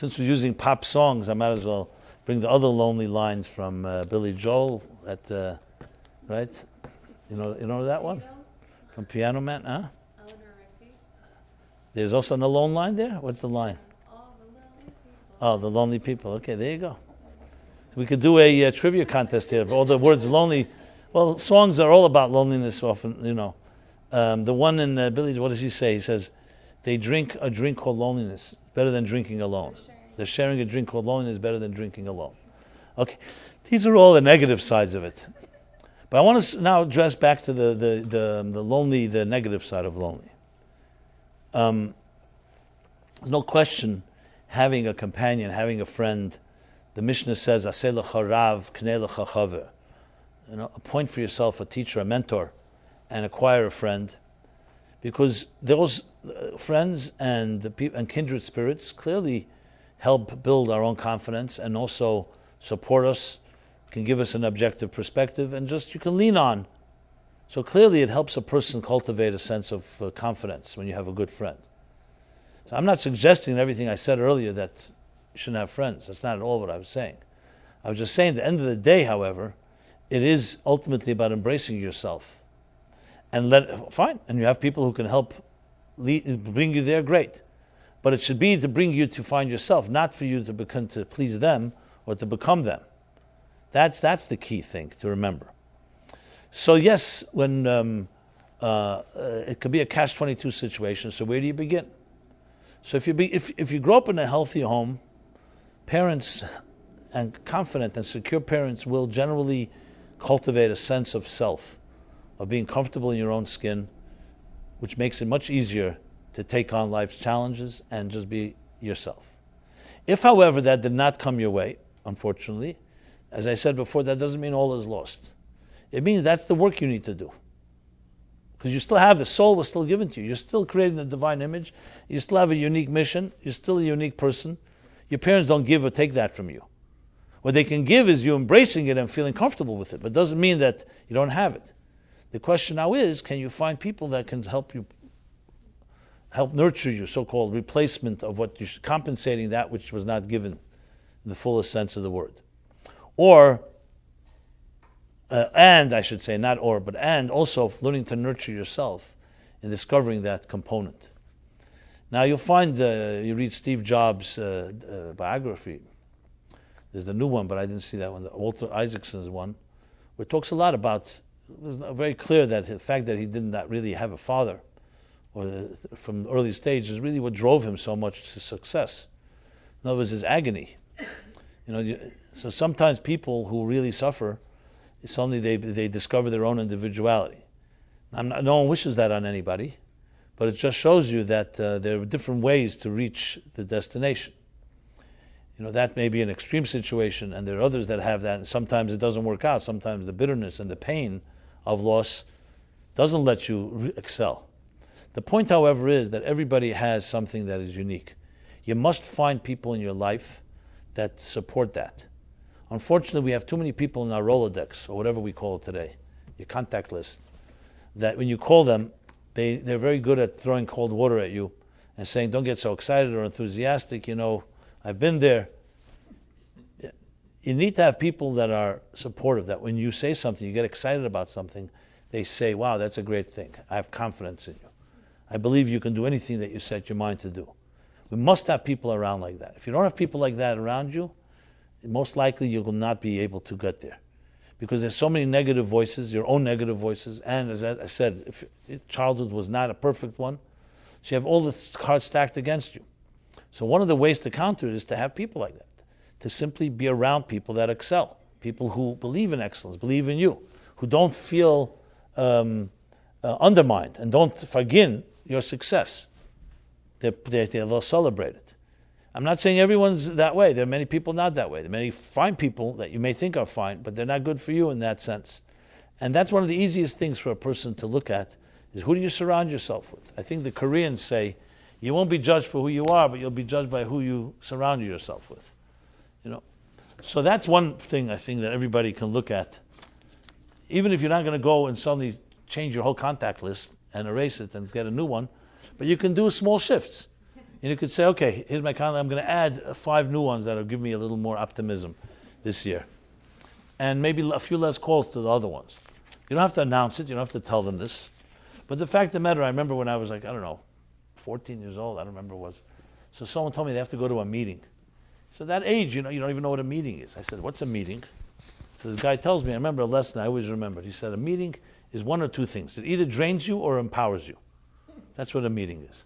Since we're using pop songs, I might as well bring the other lonely lines from Billy Joel at right? You know that one? From Piano Man, huh? There's also an alone line there? What's the line? Oh, the lonely people. Okay, there you go. We could do a trivia contest here of all the words lonely. Well, songs are all about loneliness often, The one in Billy, what does he say? He says, they drink a drink called loneliness, better than drinking alone. They're sharing a drink called loneliness better than drinking alone. Okay, these are all the negative sides of it. But I want to now address back to the lonely, the negative side of lonely. There's no question having a companion, having a friend. The Mishnah says, "Aseh lecha rav, kneh lecha chaver." Appoint for yourself a teacher, a mentor, and acquire a friend, because those friends and kindred spirits clearly help build our own confidence and also support us, can give us an objective perspective, and just you can lean on. So clearly it helps a person cultivate a sense of confidence when you have a good friend. So I'm not suggesting everything I said earlier that you shouldn't have friends. That's not at all what I was saying. I was just saying at the end of the day, however, it is ultimately about embracing yourself. And and you have people who can help bring you there, great. But it should be to bring you to find yourself, not for you to please them or to become them. That's the key thing to remember. So yes, when it could be a catch-22 situation. So where do you begin? So if you grow up in a healthy home, parents and confident and secure parents will generally cultivate a sense of self, of being comfortable in your own skin, which makes it much easier to take on life's challenges and just be yourself. If, however, that did not come your way, unfortunately, as I said before, that doesn't mean all is lost. It means that's the work you need to do. Because you still have, the soul was still given to you. You're still creating the divine image. You still have a unique mission. You're still a unique person. Your parents don't give or take that from you. What they can give is you embracing it and feeling comfortable with it. But it doesn't mean that you don't have it. The question now is, can you find people that can help nurture you, so-called replacement of what you're compensating that which was not given in the fullest sense of the word. And also learning to nurture yourself in discovering that component. Now you'll find, you read Steve Jobs' biography. There's the new one, but I didn't see that one, the Walter Isaacson's one, where it talks a lot about, it's very clear that the fact that he did not really have a father from the early stage is really what drove him so much to success. In other words, his agony. So sometimes people who really suffer, suddenly they discover their own individuality. No one wishes that on anybody, but it just shows you that there are different ways to reach the destination. That may be an extreme situation, and there are others that have that, and sometimes it doesn't work out. Sometimes the bitterness and the pain of loss doesn't let you excel. The point, however, is that everybody has something that is unique. You must find people in your life that support that. Unfortunately, we have too many people in our Rolodex, or whatever we call it today, your contact list, that when you call them, they're very good at throwing cold water at you and saying, don't get so excited or enthusiastic, I've been there. You need to have people that are supportive, that when you say something, you get excited about something, they say, wow, that's a great thing. I have confidence in you. I believe you can do anything that you set your mind to do. We must have people around like that. If you don't have people like that around you, most likely you will not be able to get there. Because there's so many negative voices, your own negative voices, and as I said, if childhood was not a perfect one, so you have all the cards stacked against you. So one of the ways to counter it is to have people like that, to simply be around people that excel, people who believe in excellence, believe in you, who don't feel undermined and don't forget your success. They'll celebrate it. I'm not saying everyone's that way. There are many people not that way. There are many fine people that you may think are fine, but they're not good for you in that sense. And that's one of the easiest things for a person to look at, is who do you surround yourself with? I think the Koreans say, you won't be judged for who you are, but you'll be judged by who you surround yourself with. So that's one thing I think that everybody can look at. Even if you're not going to go and suddenly change your whole contact list and erase it and get a new one, but you can do small shifts. And you could say, okay, here's my calendar. I'm going to add 5 new ones that will give me a little more optimism this year. And maybe a few less calls to the other ones. You don't have to announce it. You don't have to tell them this. But the fact of the matter, I remember when I was like, 14 years old, I don't remember what it was. So someone told me they have to go to a meeting. So that age, you don't even know what a meeting is. I said, what's a meeting? So this guy tells me, I remember a lesson I always remembered. He said, a meeting is one or two things. It either drains you or empowers you. That's what a meeting is.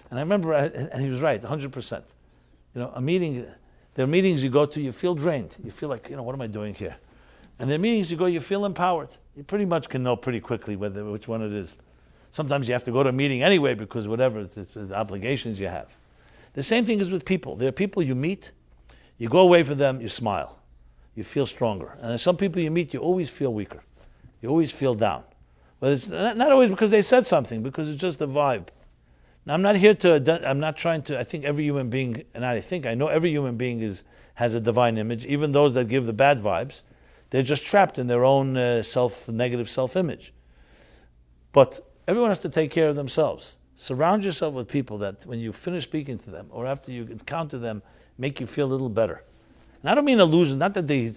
And I remember, and he was right, 100%. A meeting, there are meetings you go to, you feel drained. You feel like, what am I doing here? And there are meetings you go, you feel empowered. You pretty much can know pretty quickly which one it is. Sometimes you have to go to a meeting anyway because whatever, it's the obligations you have. The same thing is with people. There are people you meet, you go away from them, you smile. You feel stronger. And there's some people you meet, you always feel weaker. You always feel down. But it's not always because they said something, because it's just a vibe. Now, I'm not trying to, I think every human being, I know every human being has a divine image, even those that give the bad vibes. They're just trapped in their own negative self-image. But everyone has to take care of themselves. Surround yourself with people that when you finish speaking to them or after you encounter them, make you feel a little better. And I don't mean illusion, not that they're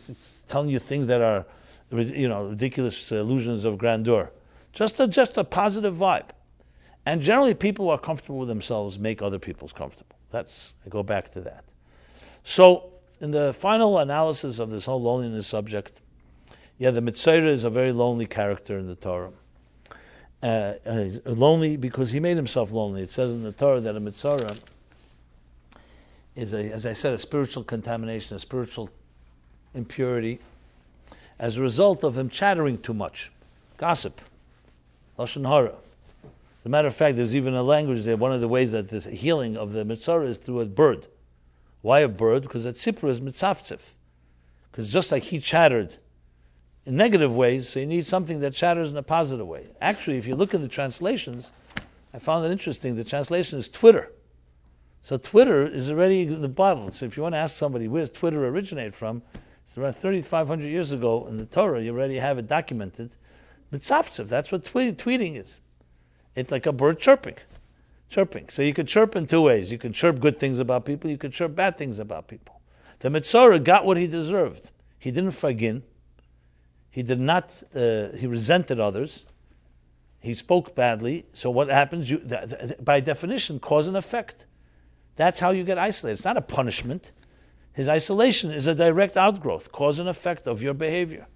telling you things that are ridiculous illusions of grandeur. Just a positive vibe. And generally people who are comfortable with themselves make other people comfortable. I go back to that. So in the final analysis of this whole loneliness subject, the Mitzvah is a very lonely character in the Torah. He's lonely because he made himself lonely. It says in the Torah that a Mitzvah is, as I said, a spiritual contamination, a spiritual impurity, as a result of him chattering too much. Gossip. Lashon Hara. As a matter of fact, there's even a language there. One of the ways that this healing of the Mitzvah is through a bird. Why a bird? Because a tzipra is mitzavtzif. Because just like he chattered in negative ways, so you need something that chatters in a positive way. Actually, if you look in the translations, I found it interesting. The translation is Twitter. So Twitter is already in the Bible. So if you want to ask somebody, where's Twitter originate from? It's around 3,500 years ago in the Torah. You already have it documented. Mitzavtzif, that's what tweeting is. It's like a bird chirping. So you could chirp in two ways. You can chirp good things about people. You could chirp bad things about people. The Mitzvah got what he deserved. He didn't forgive. He did not. He resented others. He spoke badly. So what happens? By definition, cause and effect. That's how you get isolated. It's not a punishment. His isolation is a direct outgrowth, cause and effect of your behavior.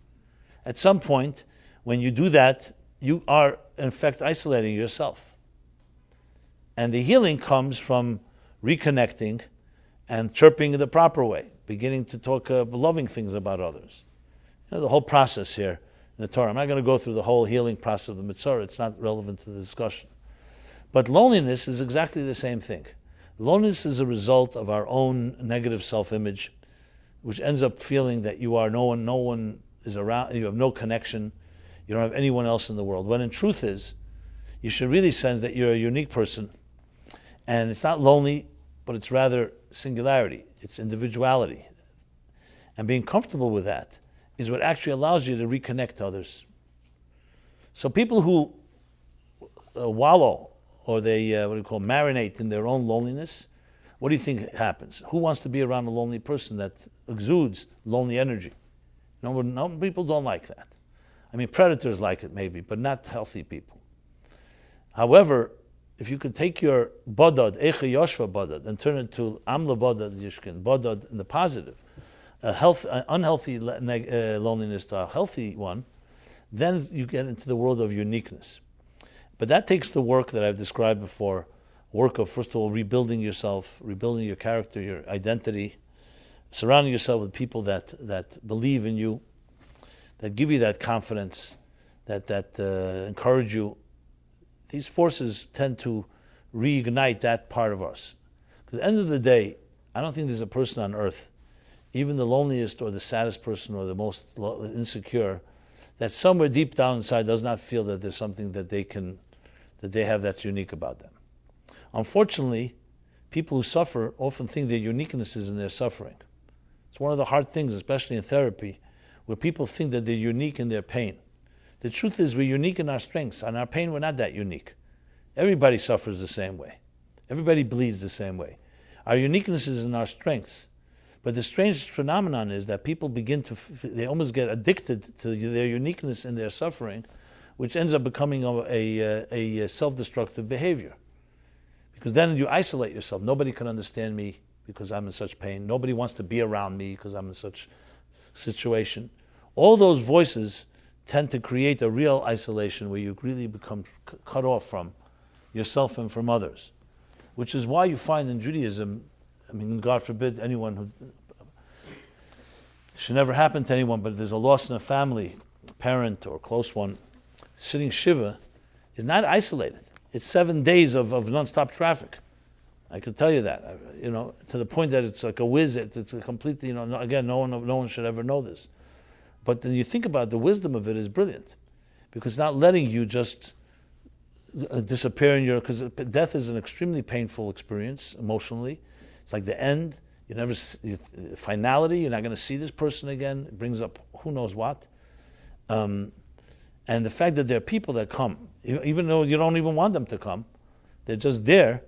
At some point, when you do that, you are in fact isolating yourself. And the healing comes from reconnecting and chirping in the proper way, beginning to talk loving things about others. The whole process here in the Torah. I'm not going to go through the whole healing process of the Mitzvah. It's not relevant to the discussion. But loneliness is exactly the same thing. Loneliness is a result of our own negative self-image, which ends up feeling that you are no one is around, you have no connection, you don't have anyone else in the world. When in truth is, you should really sense that you're a unique person. And it's not lonely, but it's rather singularity. It's individuality. And being comfortable with that is what actually allows you to reconnect to others. So people who wallow, or they marinate in their own loneliness, what do you think happens? Who wants to be around a lonely person that exudes lonely energy? No, people don't like that. I mean, predators like it maybe, but not healthy people. However, if you could take your bodad, eche yoshva bodad, and turn it to amla bodad yishkin, bodad in the positive, an unhealthy loneliness to a healthy one, then you get into the world of uniqueness. But that takes the work that I've described before, work of, first of all, rebuilding yourself, rebuilding your character, your identity, surrounding yourself with people that believe in you, that give you that confidence, that encourage you. These forces tend to reignite that part of us. Because at the end of the day, I don't think there's a person on earth, even the loneliest or the saddest person or the most insecure, that somewhere deep down inside does not feel that there's something that they have that's unique about them. Unfortunately, people who suffer often think their uniqueness is in their suffering. It's one of the hard things, especially in therapy, where people think that they're unique in their pain. The truth is we're unique in our strengths. On our pain, we're not that unique. Everybody suffers the same way. Everybody bleeds the same way. Our uniqueness is in our strengths. But the strange phenomenon is that people they almost get addicted to their uniqueness in their suffering, which ends up becoming a self-destructive behavior. Because then you isolate yourself. Nobody can understand me because I'm in such pain. Nobody wants to be around me because I'm in such situation. All those voices tend to create a real isolation where you really become cut off from yourself and from others. Which is why you find in Judaism, God forbid anyone who should never happen to anyone, but if there's a loss in a family, a parent or a close one, sitting Shiva is not isolated. It's 7 days of non-stop traffic. I can tell you that, to the point that it's like a whiz. It's a completely, again, no one should ever know this. But then you think about the wisdom of it is brilliant, because it's not letting you just disappear because death is an extremely painful experience emotionally. It's like the end. Finality. You're not going to see this person again. It brings up who knows what. And the fact that there are people that come, even though you don't even want them to come, they're just there,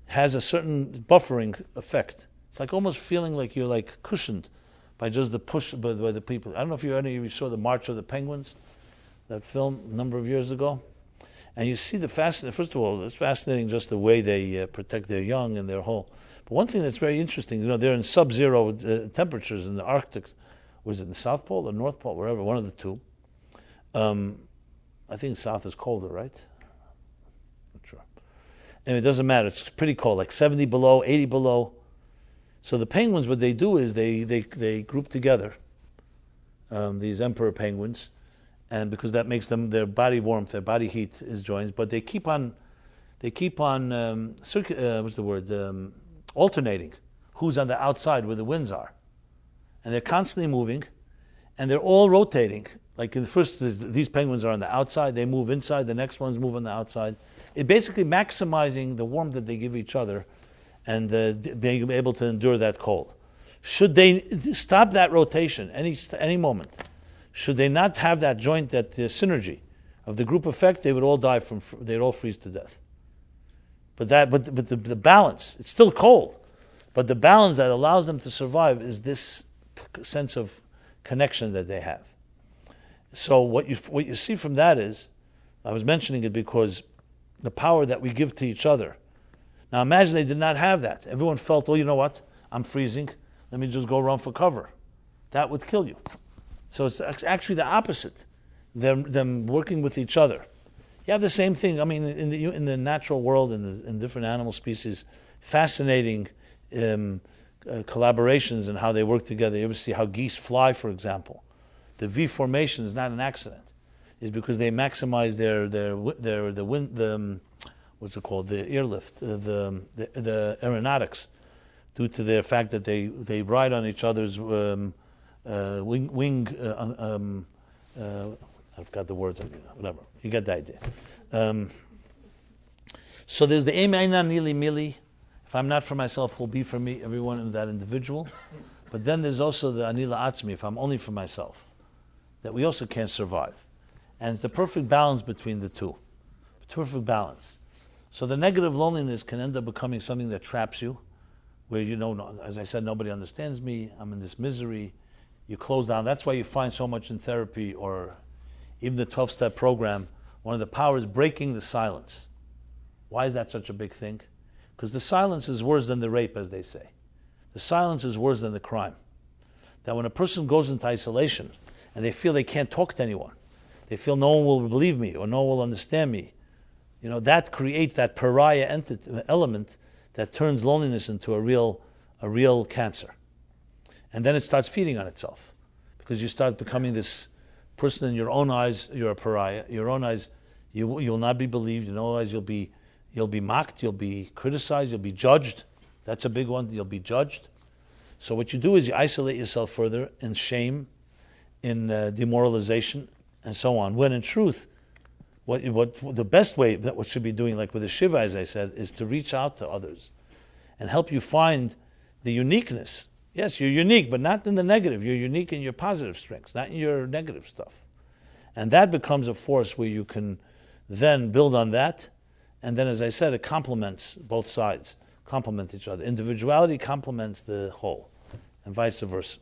has a certain buffering effect. It's like almost feeling like you're like cushioned by just the push by the people. I don't know if any of you saw the March of the Penguins, that film a number of years ago. And you see first of all, it's fascinating just the way they protect their young and their whole. But one thing that's very interesting, they're in sub-zero temperatures in the Arctic. Was it in the South Pole or North Pole, wherever, one of the two. I think the South is colder, right? Not sure. Anyway, it doesn't matter. It's pretty cold, like 70 below, 80 below. So the penguins, what they do is they group together, these emperor penguins, and because that makes their body warmth, their body heat is joined, but they keep on alternating who's on the outside where the winds are. And they're constantly moving, and they're all rotating. Like in the first, these penguins are on the outside, they move inside, the next ones move on the outside. It basically maximizing the warmth that they give each other and being able to endure that cold. Should they stop that rotation any moment, should they not have that joint, that synergy of the group effect, they would all they'd all freeze to death. But the balance, it's still cold, but the balance that allows them to survive is this sense of connection that they have. So what you see from that is, I was mentioning it because the power that we give to each other. Now imagine they did not have that. Everyone felt, you know what, I'm freezing, let me just go run for cover. That would kill you. So it's actually the opposite, them working with each other. You have the same thing, in the natural world, in different animal species, fascinating collaborations and how they work together. You ever see how geese fly, for example? The V formation is not an accident. It's because they maximize the wind, what's it called? The airlift, the aeronautics, due to the fact that they ride on each other's wing. I forgot the words. Whatever. You get the idea. So there's the Eina Nili Mili. If I'm not for myself, who'll be for me? Everyone in that individual. But then there's also the Anila Atzmi. If I'm only for myself, that we also can't survive. And it's the perfect balance between the two. Perfect balance. So the negative loneliness can end up becoming something that traps you, where as I said, nobody understands me, I'm in this misery. You close down. That's why you find so much in therapy or even the 12-step program. One of the powers is breaking the silence. Why is that such a big thing? Because the silence is worse than the rape, as they say. The silence is worse than the crime. That when a person goes into isolation and they feel they can't talk to anyone, they feel no one will believe me or no one will understand me, that creates that pariah element that turns loneliness into a real cancer. And then it starts feeding on itself, because you start becoming this person in your own eyes. You're a pariah. In your own eyes, you'll not be believed. In your own eyes, you'll be mocked. You'll be criticized. You'll be judged. That's a big one. You'll be judged. So what you do is you isolate yourself further in shame, in demoralization, and so on. When in truth, what the best way that what should be doing, like with the Shiva, as I said, is to reach out to others and help you find the uniqueness. Yes, you're unique, but not in the negative. You're unique in your positive strengths, not in your negative stuff. And that becomes a force where you can then build on that And then, as I said, it complements both sides, complement each other. Individuality complements the whole, and vice versa.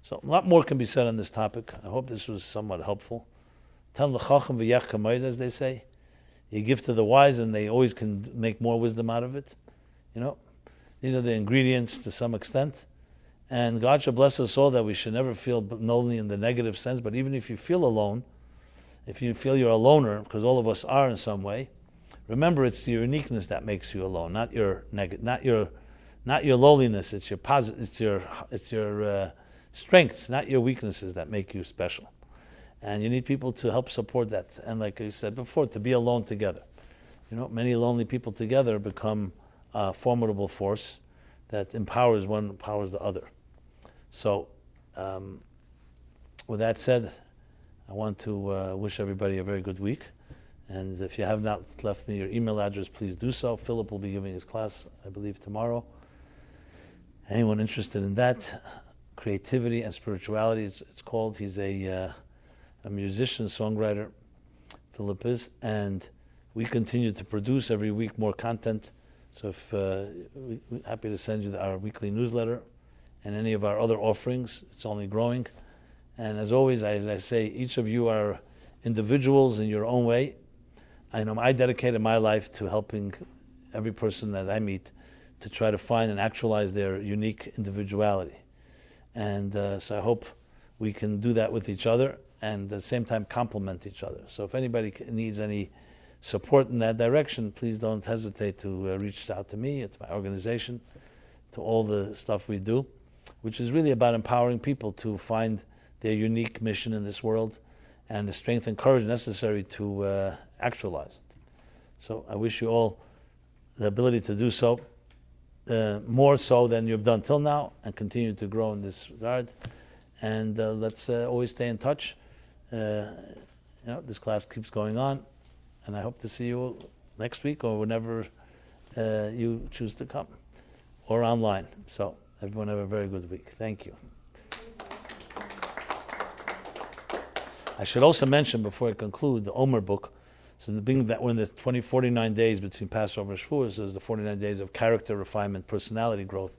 So a lot more can be said on this topic. I hope this was somewhat helpful. Ten l'chacham v'yach kamoed, as they say. You give to the wise, and they always can make more wisdom out of it. These are the ingredients to some extent. And God should bless us all that we should never feel lonely in the negative sense. But even if you feel alone, if you feel you're a loner, because all of us are in some way, remember it's your uniqueness that makes you alone, not your lowliness. It's your strengths, not your weaknesses that make you special. And you need people to help support that. And like I said before, to be alone together. Many lonely people together become a formidable force that empowers one, empowers the other. So, with that said, I want to wish everybody a very good week. And if you have not left me your email address, please do so. Philip will be giving his class, I believe, tomorrow. Anyone interested in that, creativity and spirituality, it's called. He's a musician, songwriter, Philip is, and we continue to produce every week more content. So if we're happy to send you our weekly newsletter and any of our other offerings. It's only growing. And as always, as I say, each of you are individuals in your own way. I know I dedicated my life to helping every person that I meet to try to find and actualize their unique individuality. And so I hope we can do that with each other and at the same time complement each other. So if anybody needs any support in that direction, please don't hesitate to reach out to me, to my organization, to all the stuff we do, which is really about empowering people to find their unique mission in this world and the strength and courage necessary to actualize it. So I wish you all the ability to do so, more so than you've done till now, and continue to grow in this regard. And let's always stay in touch. This class keeps going on, and I hope to see you next week or whenever you choose to come, or online. So everyone have a very good week. Thank you. I should also mention before I conclude the Omen Book. So in the beginning that when there's 49 days between Passover and Shavuos, there's the 49 days of character refinement, personality growth.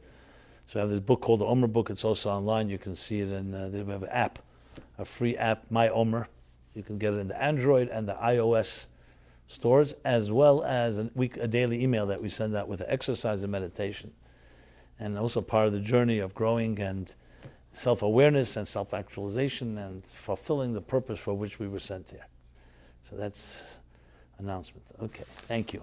So I have this book called the Omen Book. It's also online. You can see it in, we have an app, a free app, My Omer. You can get it in the Android and the iOS stores, as well as a daily email that we send out with an exercise and meditation. And also part of the journey of growing and self-awareness and self-actualization and fulfilling the purpose for which we were sent here. So that's announcement. Okay, thank you.